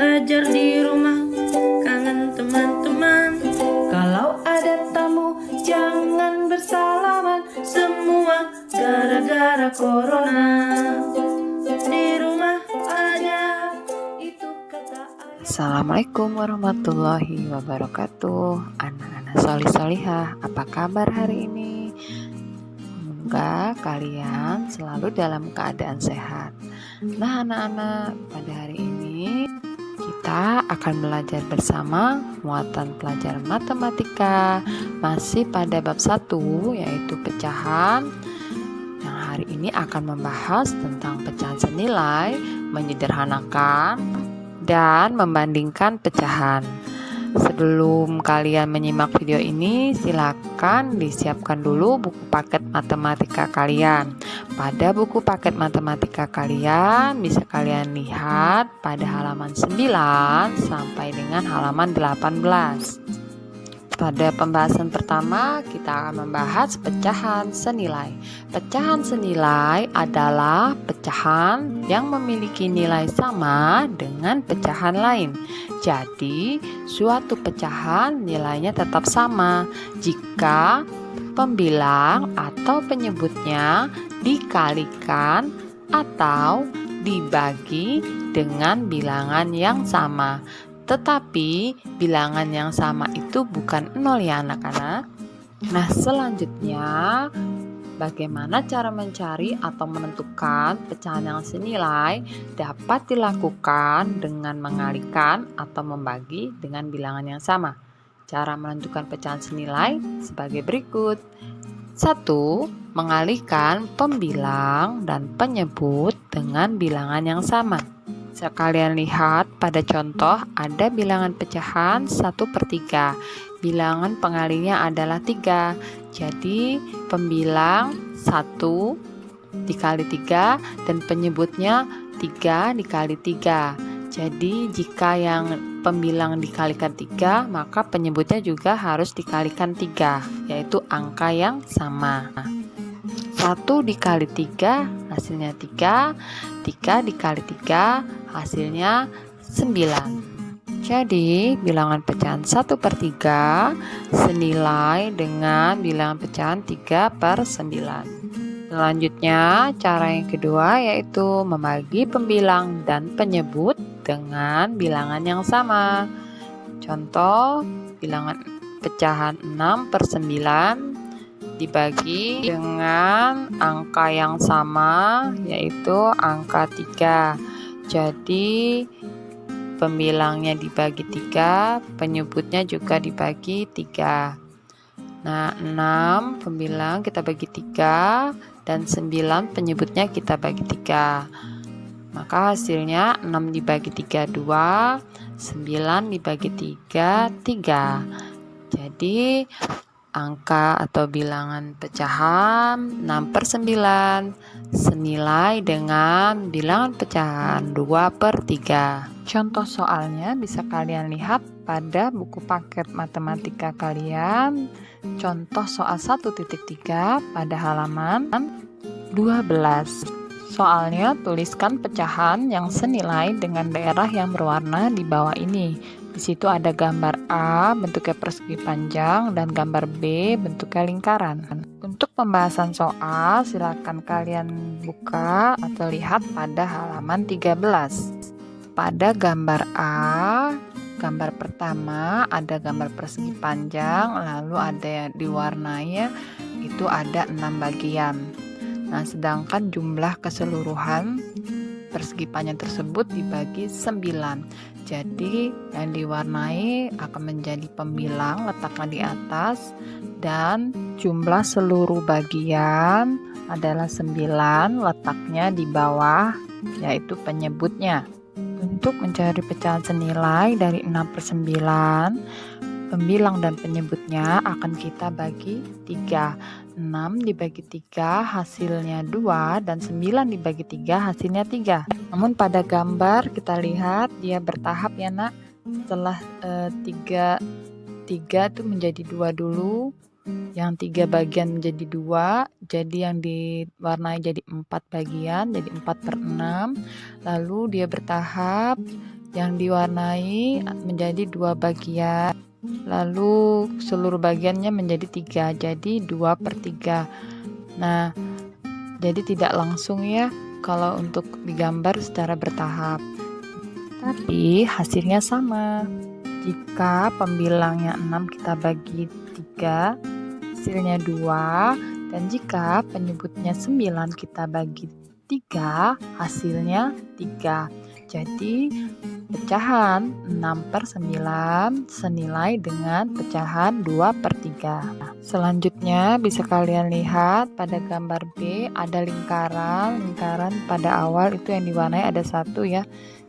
belajar di rumah, kangen teman-teman. Kalau ada tamu jangan bersalaman, semua gara-gara corona. Di rumah aja, itu kata ayah. Assalamualaikum warahmatullahi wabarakatuh. Anak-anak solih-solihah, apa kabar hari ini? Semoga kalian selalu dalam keadaan sehat. Nah anak-anak, pada hari ini kita akan belajar bersama muatan pelajaran matematika, masih pada bab 1 yaitu pecahan. Yang hari ini akan membahas tentang pecahan senilai, menyederhanakan dan membandingkan pecahan. Sebelum kalian menyimak video ini, silakan disiapkan dulu buku paket matematika kalian. Pada buku paket matematika kalian bisa kalian lihat pada halaman 9 sampai dengan halaman 18. Pada pembahasan pertama, kita akan membahas pecahan senilai. Pecahan senilai adalah pecahan yang memiliki nilai sama dengan pecahan lain. Jadi, suatu pecahan nilainya tetap sama jika pembilang atau penyebutnya dikalikan atau dibagi dengan bilangan yang sama. Tetapi bilangan yang sama itu bukan 0 ya anak-anak. Nah selanjutnya, bagaimana cara mencari atau menentukan pecahan yang senilai dapat dilakukan dengan mengalihkan atau membagi dengan bilangan yang sama. Cara menentukan pecahan senilai sebagai berikut. 1. Mengalihkan pembilang dan penyebut dengan bilangan yang sama. Bisa kalian lihat pada contoh ada bilangan pecahan 1/3. Bilangan pengalihnya adalah 3. Jadi pembilang 1 dikali 3 dan penyebutnya 3 dikali 3. Jadi jika yang pembilang dikalikan 3, maka penyebutnya juga harus dikalikan 3, yaitu angka yang sama. 1 dikali 3 hasilnya 3, 3 dikali 3 hasilnya 9. Jadi bilangan pecahan 1/3 senilai dengan bilangan pecahan 3/9. Selanjutnya cara yang kedua yaitu membagi pembilang dan penyebut dengan bilangan yang sama. Contoh bilangan pecahan 6/9 dibagi dengan angka yang sama yaitu angka 3. Jadi pembilangnya dibagi 3, penyebutnya juga dibagi 3. Nah 6 pembilang kita bagi 3 dan 9 penyebutnya kita bagi 3. Maka hasilnya 6 dibagi 3 2, 9 dibagi 3 3. Jadi angka atau bilangan pecahan 6/9 senilai dengan bilangan pecahan 2/3. Contoh soalnya bisa kalian lihat pada buku paket matematika kalian. Contoh soal 1.3 pada halaman 12. Soalnya tuliskan pecahan yang senilai dengan daerah yang berwarna di bawah ini. Di situ ada gambar A bentuknya persegi panjang dan gambar B bentuknya lingkaran. Untuk pembahasan soal silakan kalian buka atau lihat pada halaman 13. Pada gambar A, gambar pertama ada gambar persegi panjang, lalu ada yang diwarnai itu ada 6 bagian. Nah, sedangkan jumlah keseluruhan persegi panjang tersebut dibagi 9. Jadi yang diwarnai akan menjadi pembilang letaknya di atas dan jumlah seluruh bagian adalah 9 letaknya di bawah yaitu penyebutnya. Untuk mencari pecahan senilai dari 6/9, pembilang dan penyebutnya akan kita bagi 3. 6 dibagi 3 hasilnya 2 dan 9 dibagi 3 hasilnya 3. Namun pada gambar kita lihat dia bertahap ya nak. Setelah 3 itu menjadi 2 dulu, yang 3 bagian menjadi 2, jadi yang diwarnai jadi 4 bagian, jadi 4/6. Lalu dia bertahap yang diwarnai menjadi 2 bagian, lalu seluruh bagiannya menjadi 3, jadi 2/3. Nah, jadi tidak langsung ya kalau untuk digambar secara bertahap, tapi hasilnya sama. Jika pembilangnya 6 kita bagi 3, hasilnya 2, dan jika penyebutnya 9 kita bagi 3, hasilnya 3. Jadi pecahan 6/9 senilai dengan pecahan 2/3. Selanjutnya bisa kalian lihat pada gambar B ada lingkaran pada awal itu yang diwarnai ada 1 ya.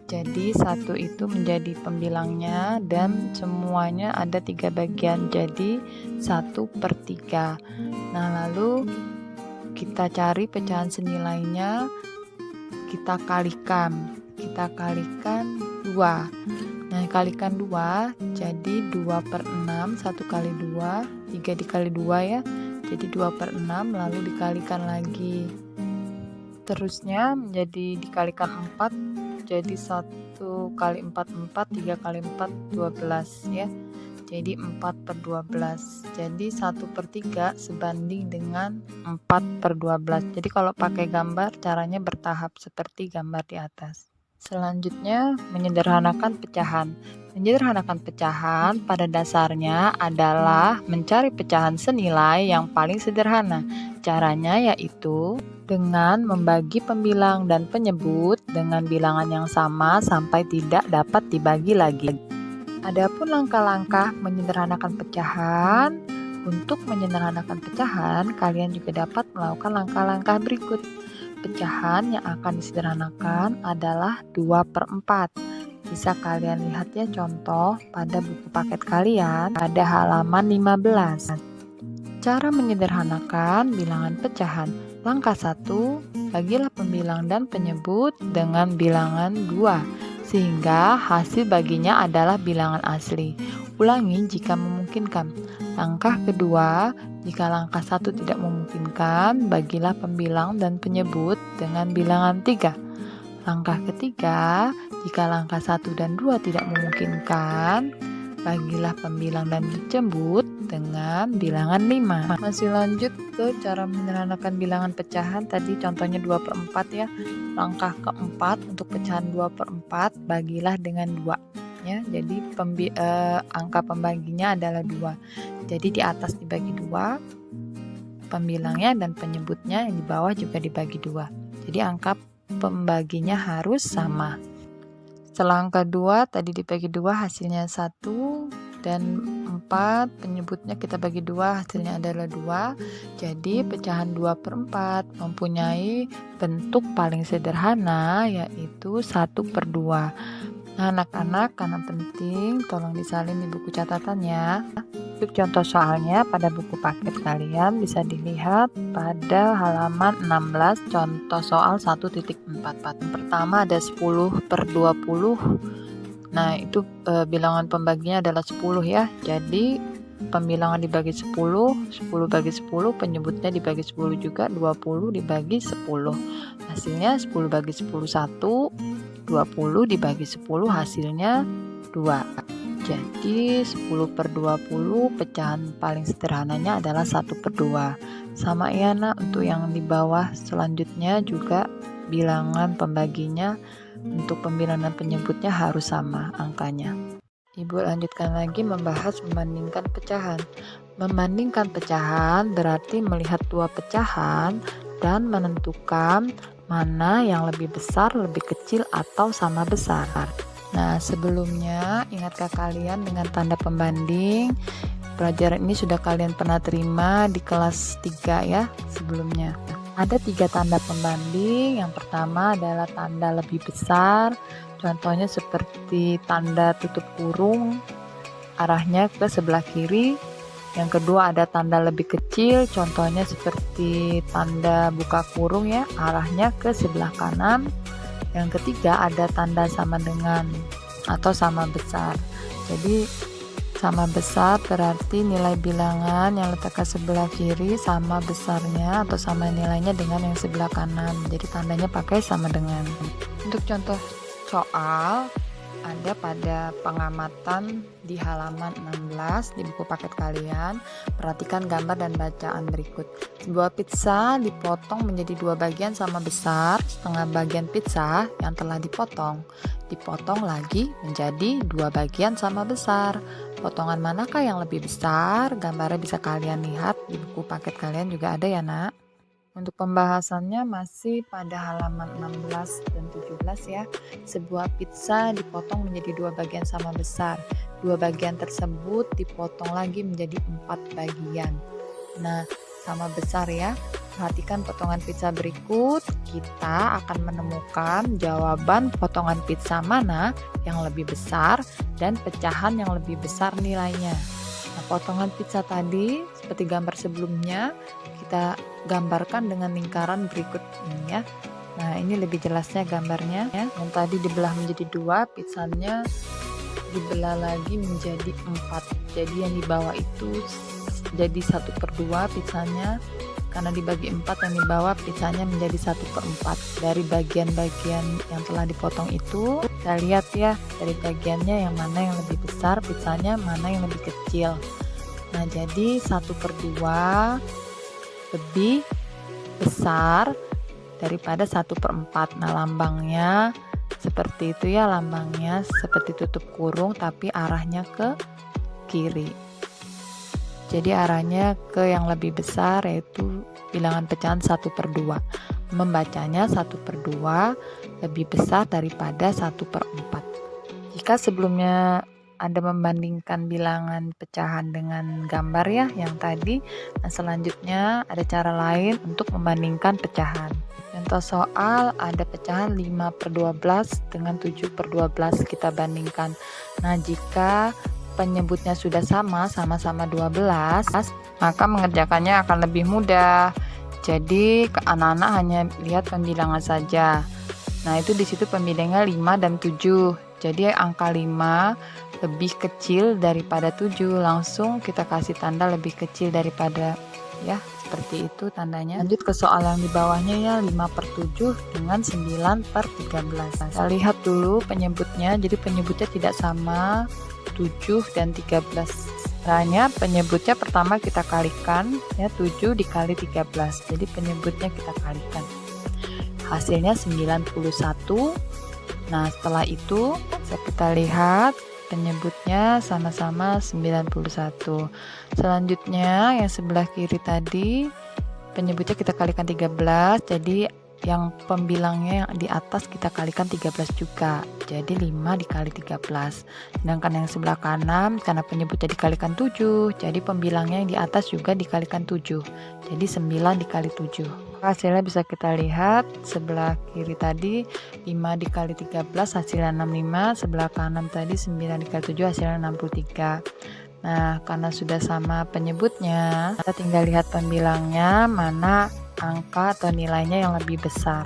Jadi 1 itu menjadi pembilangnya dan semuanya ada 3 bagian, jadi 1/3. Nah, lalu kita cari pecahan senilainya, kita kalikan 2. Nah, kalikan 2 jadi 2/6, 1 kali 2, 3 dikali 2 ya, jadi 2/6, lalu dikalikan lagi. Terusnya menjadi dikalikan 4, jadi 1 kali 4 4, 3 kali 4 12 ya, jadi 4/12. Jadi 1/3 sebanding dengan 4/12. Jadi kalau pakai gambar caranya bertahap seperti gambar di atas. Selanjutnya menyederhanakan pecahan. Menyederhanakan pecahan pada dasarnya adalah mencari pecahan senilai yang paling sederhana. Caranya yaitu dengan membagi pembilang dan penyebut dengan bilangan yang sama sampai tidak dapat dibagi lagi. Adapun langkah-langkah menyederhanakan pecahan. Untuk menyederhanakan pecahan, kalian juga dapat melakukan langkah-langkah berikut. Pecahan yang akan disederhanakan adalah 2/4. Bisa kalian lihat ya contoh pada buku paket kalian pada halaman 15. Cara menyederhanakan bilangan pecahan. Langkah 1, bagilah pembilang dan penyebut dengan bilangan 2, sehingga hasil baginya adalah bilangan asli. Ulangi jika memungkinkan. Langkah kedua, jika langkah 1 tidak memungkinkan, bagilah pembilang dan penyebut dengan bilangan 3. Langkah ketiga, jika langkah 1 dan 2 tidak memungkinkan, bagilah pembilang dan penyebut dengan bilangan 5. Masih lanjut ke cara menyederhanakan bilangan pecahan. Tadi contohnya 2/4 ya. Langkah keempat untuk pecahan 2/4, bagilah dengan 2 ya. Jadi angka pembaginya adalah 2. Jadi di atas dibagi 2, pembilangnya dan penyebutnya yang di bawah juga dibagi 2. Jadi angka pembaginya harus sama. Setelah angka 2 tadi dibagi 2 hasilnya 1, dan 4 penyebutnya kita bagi 2 hasilnya adalah 2. Jadi pecahan 2/4 mempunyai bentuk paling sederhana yaitu 1/2. Nah, anak-anak, karena penting tolong disalin di buku catatannya. Untuk contoh soalnya pada buku paket kalian bisa dilihat pada halaman 16 contoh soal 1.44. Pertama ada 10/20. Nah, itu bilangan pembaginya adalah 10 ya. Jadi pembilangan dibagi 10, 10 bagi 10, penyebutnya dibagi 10 juga, 20 dibagi 10. Hasilnya 10 bagi 10 1, 20 dibagi 10 hasilnya 2. Jadi 10/20 pecahan paling sederhananya adalah 1/2. Sama ya nak, untuk yang di bawah selanjutnya juga bilangan pembaginya untuk pembilang dan penyebutnya harus sama angkanya. Ibu lanjutkan lagi membahas membandingkan pecahan. Membandingkan pecahan berarti melihat 2 pecahan dan menentukan mana yang lebih besar, lebih kecil, atau sama besar. Nah, sebelumnya ingatkah kalian dengan tanda pembanding? Pelajaran ini sudah kalian pernah terima di kelas 3 ya sebelumnya. Ada 3 tanda pembanding. Yang pertama adalah tanda lebih besar. Contohnya seperti tanda tutup kurung, arahnya ke sebelah kiri. Yang kedua ada tanda lebih kecil, contohnya seperti tanda buka kurung ya, arahnya ke sebelah kanan. Yang ketiga ada tanda sama dengan atau sama besar. Jadi sama besar berarti nilai bilangan yang letakkan sebelah kiri sama besarnya atau sama nilainya dengan yang sebelah kanan. Jadi tandanya pakai sama dengan. Untuk contoh soal ada pada pengamatan di halaman 16 di buku paket kalian. Perhatikan gambar dan bacaan berikut. Sebuah pizza dipotong menjadi 2 bagian sama besar. Setengah bagian pizza yang telah dipotong lagi menjadi 2 bagian sama besar. Potongan manakah yang lebih besar? Gambarnya bisa kalian lihat di buku paket kalian juga ada ya nak. Untuk pembahasannya masih pada halaman 16 dan 17 ya. Sebuah pizza dipotong menjadi 2 bagian sama besar. 2 bagian tersebut dipotong lagi menjadi 4 bagian. Nah, sama besar ya. Perhatikan potongan pizza berikut. Kita akan menemukan jawaban potongan pizza mana yang lebih besar dan pecahan yang lebih besar nilainya. Nah, potongan pizza tadi seperti gambar sebelumnya kita gambarkan dengan lingkaran berikut ini ya. Nah, ini lebih jelasnya gambarnya ya. Yang tadi dibelah menjadi 2, pizzanya dibelah lagi menjadi 4. Jadi yang di bawah itu jadi 1/2 pizzanya. Karena dibagi 4, yang di bawah pizzanya menjadi 1/4. Dari bagian-bagian yang telah dipotong itu kita lihat ya, dari bagiannya yang mana yang lebih besar, pizzanya mana yang lebih kecil. Nah, jadi 1/2 lebih besar daripada 1/4. Nah, lambangnya seperti itu ya, lambangnya seperti tutup kurung tapi arahnya ke kiri. Jadi arahnya ke yang lebih besar, yaitu bilangan pecahan 1/2. Membacanya 1/2 lebih besar daripada 1/4. Jika sebelumnya Anda membandingkan bilangan pecahan dengan gambar ya yang tadi, nah selanjutnya ada cara lain untuk membandingkan pecahan. Contoh soal, ada pecahan 5/12 dengan 7/12 kita bandingkan. Nah, jika penyebutnya sudah sama-sama 12, maka mengerjakannya akan lebih mudah. Jadi anak-anak hanya lihat pembilangan saja. Nah, itu di situ pembilangannya 5 dan 7. Jadi angka 5 lebih kecil daripada 7, langsung kita kasih tanda lebih kecil daripada ya, seperti itu tandanya. Lanjut ke soal yang di bawahnya ya, 5/7 dengan 9/13. Kita lihat dulu penyebutnya, jadi penyebutnya tidak sama 7 dan 13. Caranya penyebutnya pertama kita kalikan ya, 7 dikali 13. Jadi penyebutnya kita kalikan. Hasilnya 91. Nah, setelah itu kita lihat penyebutnya sama-sama 91. Selanjutnya yang sebelah kiri tadi penyebutnya kita kalikan 13. Jadi yang pembilangnya yang di atas kita kalikan 13 juga. Jadi 5 dikali 13. Sedangkan yang sebelah kanan karena penyebutnya dikalikan 7, jadi pembilangnya yang di atas juga dikalikan 7. Jadi 9 dikali 7. Hasilnya bisa kita lihat sebelah kiri tadi 5 dikali 13 hasilnya 65, sebelah kanan tadi 9 dikali 7 hasilnya 63. Nah, karena sudah sama penyebutnya, kita tinggal lihat pembilangnya mana angka atau nilainya yang lebih besar.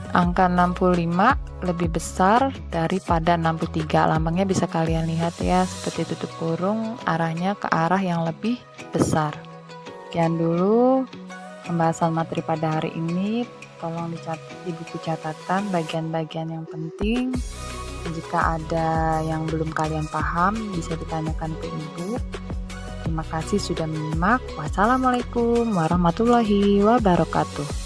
Angka 65 lebih besar daripada 63. Lambangnya bisa kalian lihat ya, seperti tutup kurung, arahnya ke arah yang lebih besar. Sekian dulu pembahasan materi pada hari ini. Tolong dicatat di buku catatan bagian-bagian yang penting. Jika ada yang belum kalian paham, bisa ditanyakan ke ibu. Terima kasih sudah menyimak. Wassalamualaikum warahmatullahi wabarakatuh.